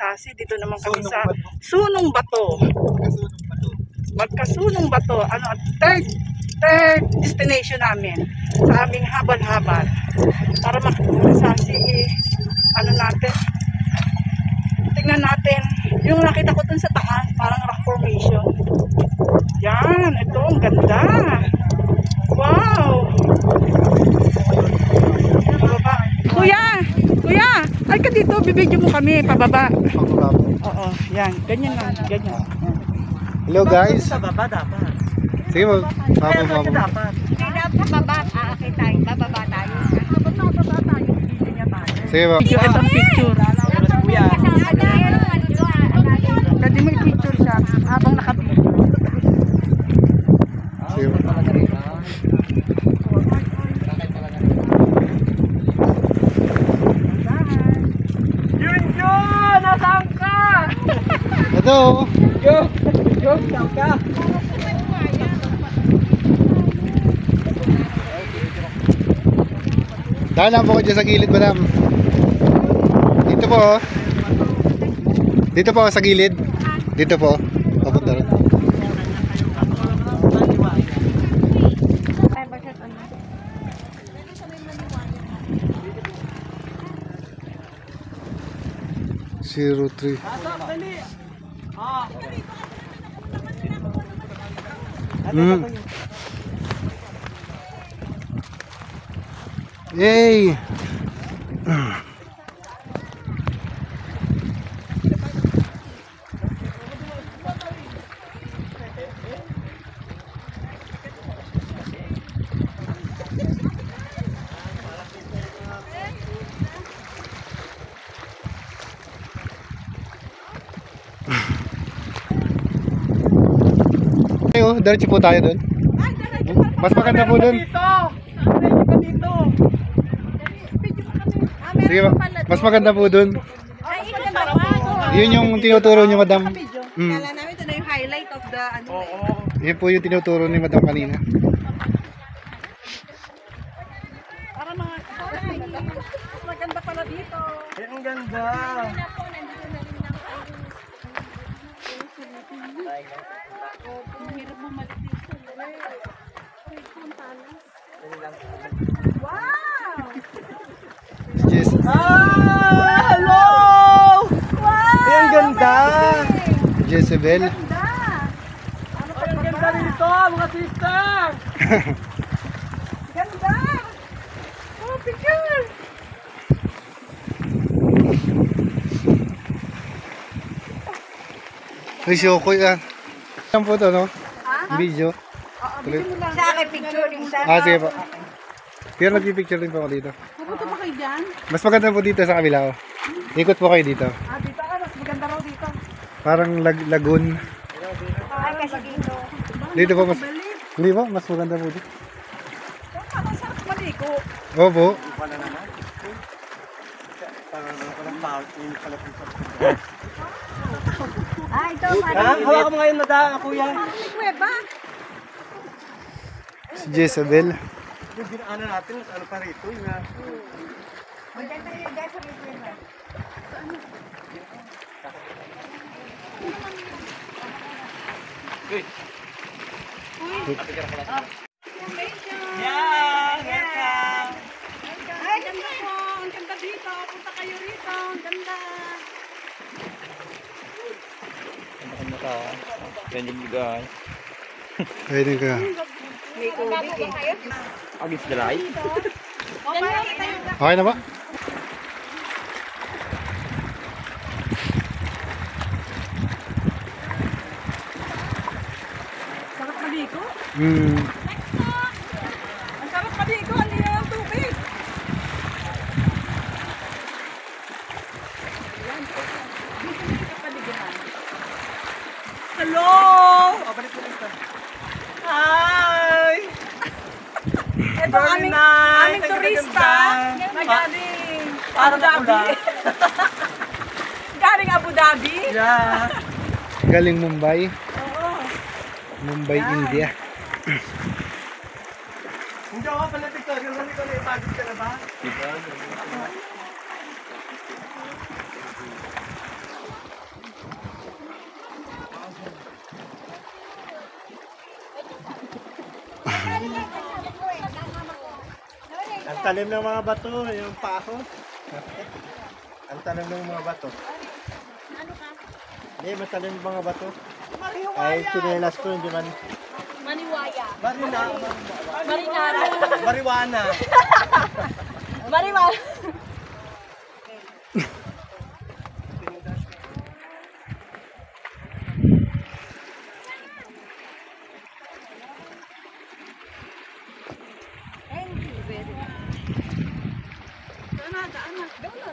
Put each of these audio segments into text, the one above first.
Sasi. Dito naman kami sa Sunong Bato. Magkasunong Bato. Ano, third destination namin sa aming habal-habal. Para Sasi, ano natin, tingnan natin. Yung nakita ko dun sa taas, parang rock formation. Yan, ito, ang ganda. Wow! Pababa. Kuya, ay ka dito, bibidyo mo kami, pababa. Oo, yan, ganyan lang, ganyan. Hello guys. Sa baba dapat. Sige mo, Dapat. Hindi dapat bababa, aakit tayo, bababa tayo. Habang nakababa tayo, hindi niya tayo. sige mo. Ito ang picture. Kuya. Kasama tayo, ano doon, Pwede mo i-picture siya habang nakapicture. Sige mo. Yun! Nasaan ka? Ito. Yun, saan ka? Dahil lang po ko dyan sa gilid, madam. Dito po. Dito po sa gilid. Dito po. Papunta rin. Zero 3. Yay! Ayo, diretso po tayo doon. Mas maganda po doon. Dito. Sige, mas maganda po doon. Ay, ito ba? Yun yung tinuturo niyo, madam. Kala namin ito na yung highlight of the ano. Yun po yung tinuturo ni madam kanina. Para mga maganda pala dito. Ay, ang ganda. Yes. Hello! Ay, ang ganda. Jezebel. Ay, ang ganda dito, mga sister. Ganda! Oh, picture! Ay, Shokoy ah. Saan po ito, no? Video. Sa akin picture yung sa. Sige po. Pero nagpipicture din po ako dito. Pupunta pa kayo dyan? Mas maganda po dito sa kabila. Ikot po kayo dito. Dito ka, mas maganda raw dito. Parang lagoon. Ay, kasi dito. Dito po mas... Hindi po, mas maganda po dito. Ang sarap maliko. Opo. Ay, ito, Ha? parang Hawakan mo ngayon na daan, kuya. May kuweba. Si Jezebel. Yung ginaan natin, ano pa rito, yun na. maganda yung guys sa picture. Yeah! Welcome! Ay, ganda po. Ang ganda dito. Punta kayo rito. Ang ganda. Pwede ka. May tubig eh. Agis dalay? Okay na ba? Sarap maliko. Hmm. Ang sarap maliko. Ang linaw ng tubig. Hello! O, balik mo dito. Hi! Ito Very aming, nice. aming Ang turista ganda. na galing Parang Abu Dhabi. nakula. Galing Abu Dhabi. Yeah. Galing Mumbai. Oo. Mumbai, India. Hindi ako pala TikTok. Yung ko na ipagod ka na ba? Ang talim ng mga bato, yung paho. Ang talim ng mga bato. Hindi, matalim ng mga bato. Ay, chinelas ko, hindi man. Maniwaya. Marinara. Mariwana. Mariwaya. Thank you very much. Doon na,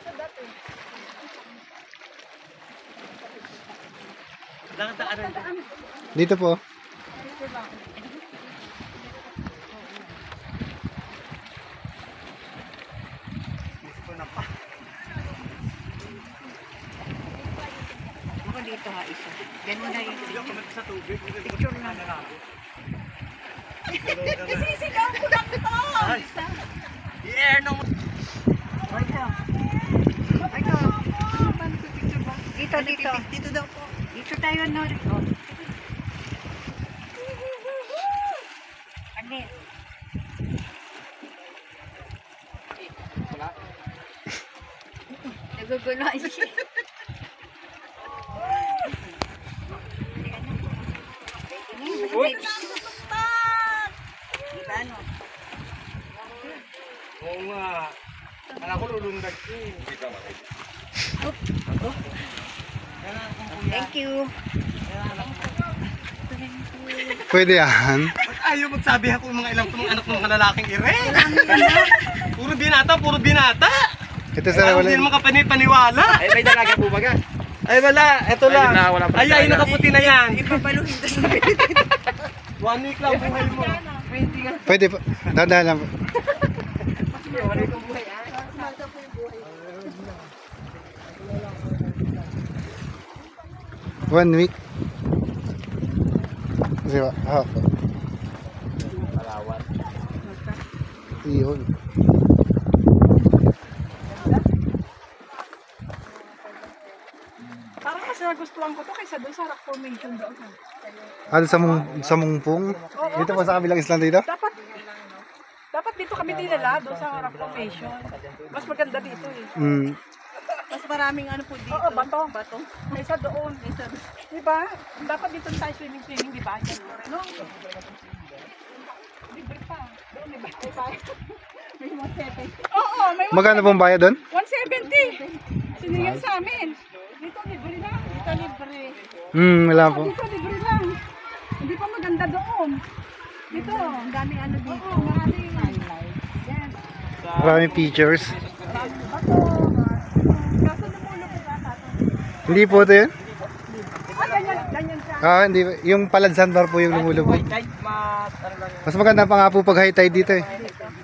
sa dati. Dito po. Ako dito ha, isa. Ganun na yung picture na. Isisigaw ko lang ito! Isa. Yeah, no. Dito, dito. Dito daw po. Dito tayo, no? Oh. Agnes. Naguguluhan siya. Diba, ano? Oo nga. Alam ko lulundag ko. Thank you. Pwede yan. Ba't ayaw magsabi ako ng mga ilang mga anak ng mga lalaking ire? Puro binata. Ito sa Hindi naman kapani-paniwala. Ay, may dalaga po baga. Ay wala, eto lang. Wala pa Ay, nakaputi na yan. Ipapaluhin to sa 1 week lang buhay mo. Pwede po. Dahan-dahan lang po. One week. Kasi ba? Palawan. Iyon. Parang mas nagustuhan ko to kaysa doon sa rock formation doon. Ano sa Mungpong? Dito po sa kabilang isla dito? Dapat dito kami dinala doon sa rock formation. Mas maganda dito eh. Mm. Mas maraming ano po dito. Oo, bato. May isa doon. Diba? Dapat dito tayo swimming, di ba? No? Libre pa. Doon, diba? May 170. Oo, may Magkano pong bayad doon? 170. Sinigyan sa amin. Dito libre lang. Dito libre. Wala po. Dito libre lang. Hindi pa maganda doon. Dito. Ang daming ano dito. Oo, maraming highlight. Yes. Maraming features. Maraming bato. Kaso lumulog ko ba tato? Hindi po ito yun? Ganyan siya. Hindi. Yung palad sandbar po yung lumulubog. Mas maganda pa nga po pag high tide dito eh.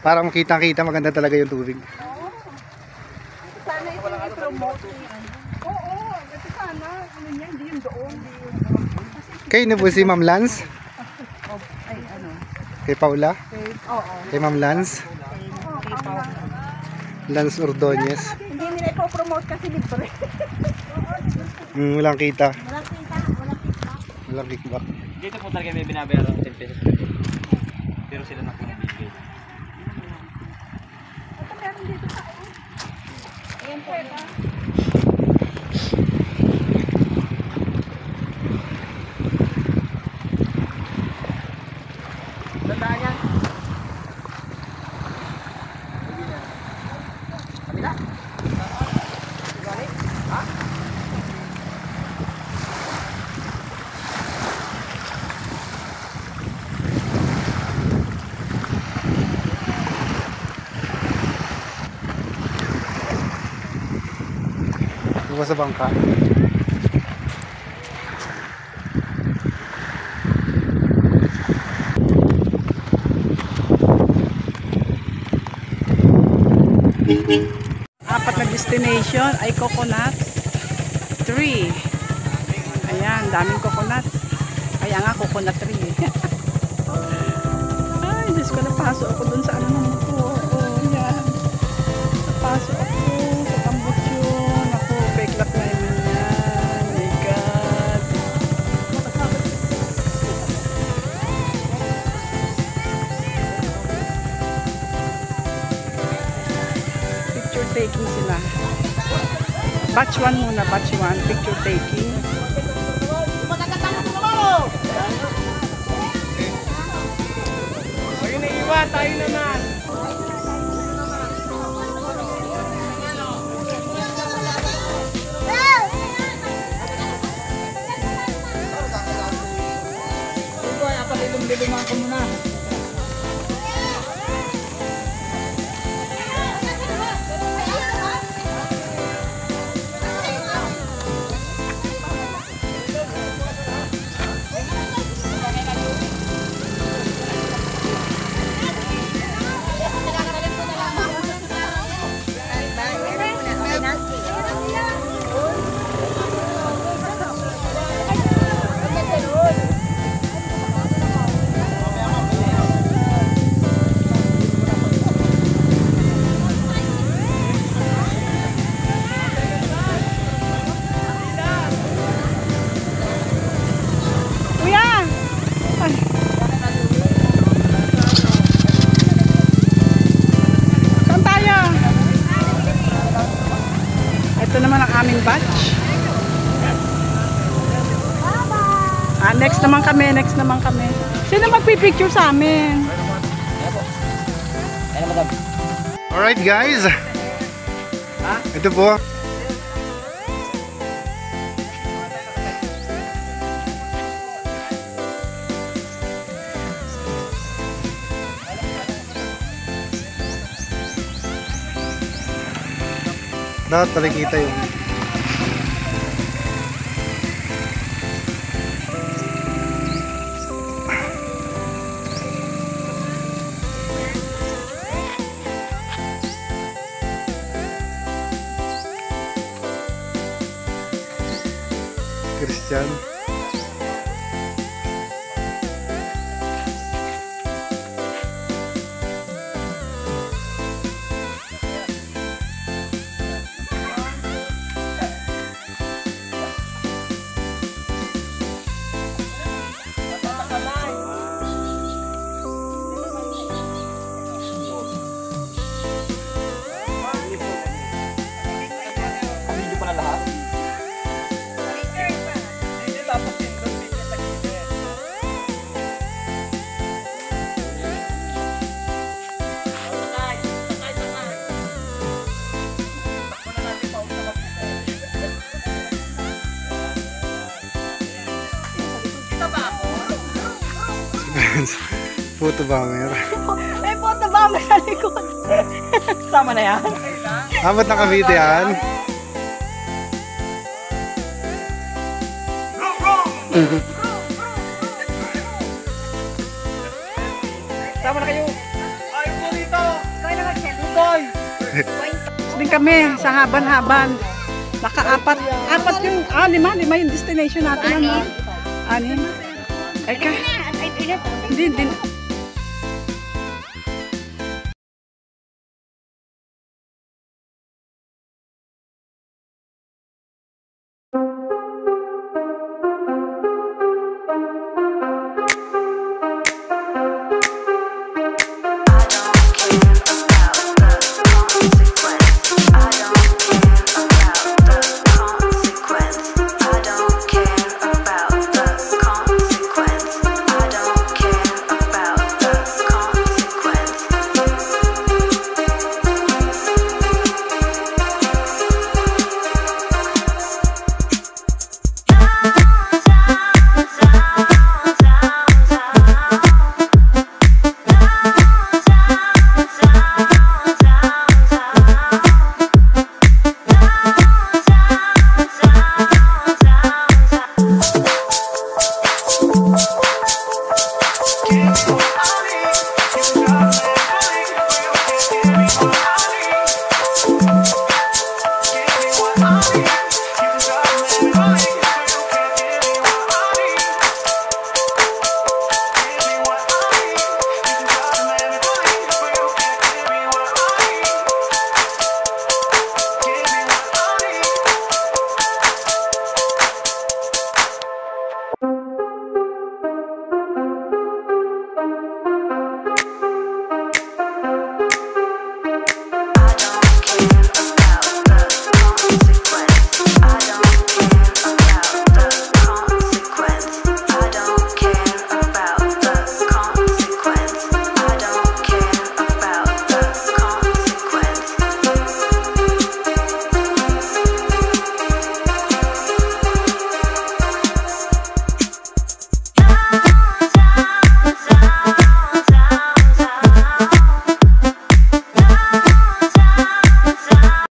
Para makita-kita maganda talaga yung tubig. Sana ito i-promote. Oo, ito sana. Ano niya, hindi yung doon. Kayo na po si Ma'am Lance? Ay, ano? Kay Paula? Oo. Kay Ma'am Lance? Lance Ordonez. Hindi nila ipopromote kasi libre. Walang kita. Walang kita. Walang kita. Walang kickback. Dito po talaga may binabayaran ng 10 pesos. Pero sila na po nabibigay. Ito meron dito sa ayan po ito. Tandaan yan. Bukas sa bangka. Apat na destination ay coconut tree. Ayan, daming coconut. Kaya nga coconut tree. Ay, Diyos ko, napasok ako dun sa ano ng buko. Yan. Napasok ako sa tambutyon. Ako, beklap na yun yan. My God. Batch 1 muna, batch 1. Picture taking. Ayun na iwa, tayo naman. Kuya! Ay. Saan tayo? Ito naman ang aming batch. Next naman kami. Sino magpipicture sa amin? Alright guys. Ito po. Dapat nakikita yung Christian. Video pa na lahat. Photo bomber. May photo ba mo sa likod? Tama na yan. Amat na kabite yan. Tama na kayo. Din kami sa haban-haban. Naka-apat. Lima yung destination natin. Ano? Anim. Eka. Hindi.